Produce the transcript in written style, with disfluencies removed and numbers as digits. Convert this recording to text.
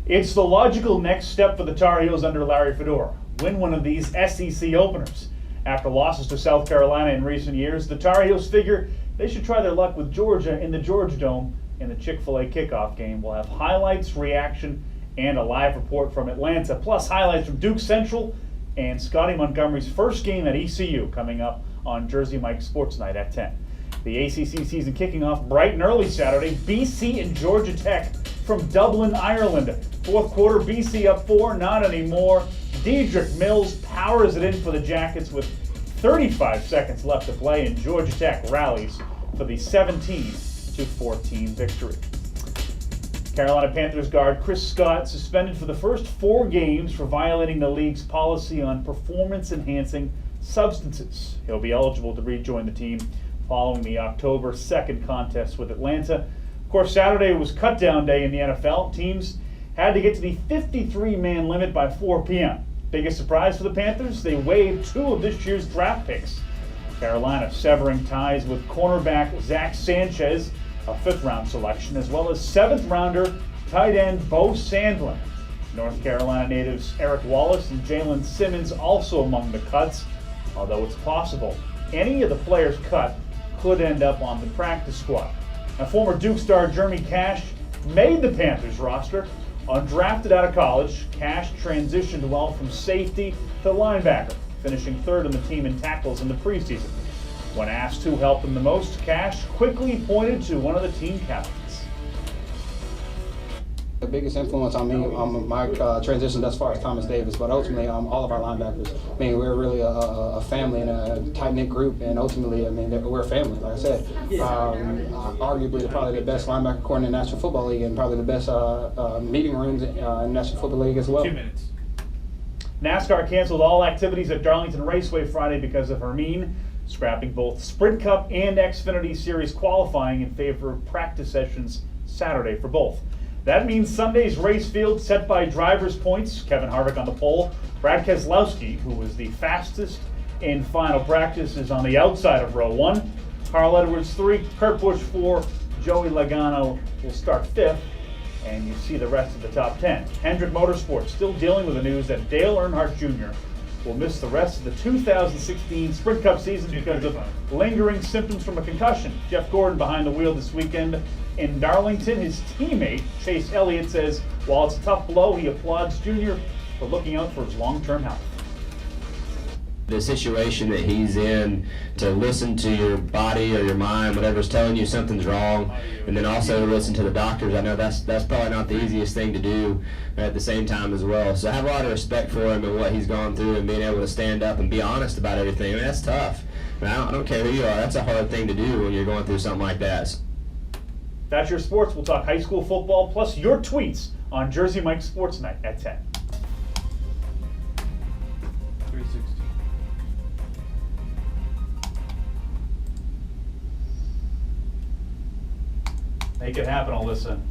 It's the logical next step for the Tar Heels under Larry Fedora. Win one of these SEC openers. After losses to South Carolina in recent years, the Tar Heels figure they should try their luck with Georgia in the Georgia Dome in the Chick-fil-A kickoff game. We'll have highlights, reaction, and a live report from Atlanta, plus highlights from Duke Central and Scotty Montgomery's first game at ECU coming up on Jersey Mike Sports Night at 10. The ACC season kicking off bright and early Saturday. BC and Georgia Tech from Dublin, Ireland. Fourth quarter, BC up 4, not anymore. Dedrick Mills powers it in for the Jackets with 35 seconds left to play, and Georgia Tech rallies for the 17-14 victory. Carolina Panthers guard Chris Scott suspended for the first 4 games for violating the league's policy on performance-enhancing substances. He'll be eligible to rejoin the team following the October 2nd contest with Atlanta. Of course, Saturday was cut-down day in the NFL. Teams had to get to the 53-man limit by 4 p.m. Biggest surprise for the Panthers? They waived 2 of this year's draft picks. Carolina severing ties with cornerback Zach Sanchez, a 5th-round selection, as well as 7th-rounder tight end Bo Sandlin. North Carolina natives Eric Wallace and Jalen Simmons also among the cuts, although it's possible any of the players cut could end up on the practice squad. Now, former Duke star Jeremy Cash made the Panthers roster. Undrafted out of college, Cash transitioned well from safety to linebacker, finishing 3rd on the team in tackles in the preseason. When asked who helped him the most, Cash quickly pointed to one of the team captains. The biggest influence on me on my transition thus far is Thomas Davis, but ultimately all of our linebackers. I mean, we're really a family and a tight-knit group, and ultimately, I mean, we're a family. Like I said, arguably probably the best linebacker corps in the National Football League, and probably the best meeting rooms in the National Football League as well. 2 minutes. NASCAR canceled all activities at Darlington Raceway Friday because of Hermine, scrapping both Sprint Cup and Xfinity Series qualifying in favor of practice sessions Saturday for both. That means Sunday's race field set by drivers' points. Kevin Harvick on the pole. Brad Keselowski, who was the fastest in final practice, is on the outside of row 1. Carl Edwards 3, Kurt Busch 4, Joey Logano will start 5th, and you see the rest of the top 10. Hendrick Motorsports still dealing with the news that Dale Earnhardt Jr. will miss the rest of the 2016 Sprint Cup season because of lingering symptoms from a concussion. Jeff Gordon behind the wheel this weekend in Darlington. His teammate, Chase Elliott, says while it's a tough blow, he applauds Jr. for looking out for his long-term health. The situation that he's in, to listen to your body or your mind, whatever's telling you something's wrong, and then also listen to the doctors. I know that's probably not the easiest thing to do at the same time as well. So I have a lot of respect for him and what he's gone through and being able to stand up and be honest about everything. I mean, that's tough. I mean, I don't care who you are. That's a hard thing to do when you're going through something like that. That's your sports. We'll talk high school football plus your tweets on Jersey Mike Sports Night at 10. 360. Make it happen, Alyssa.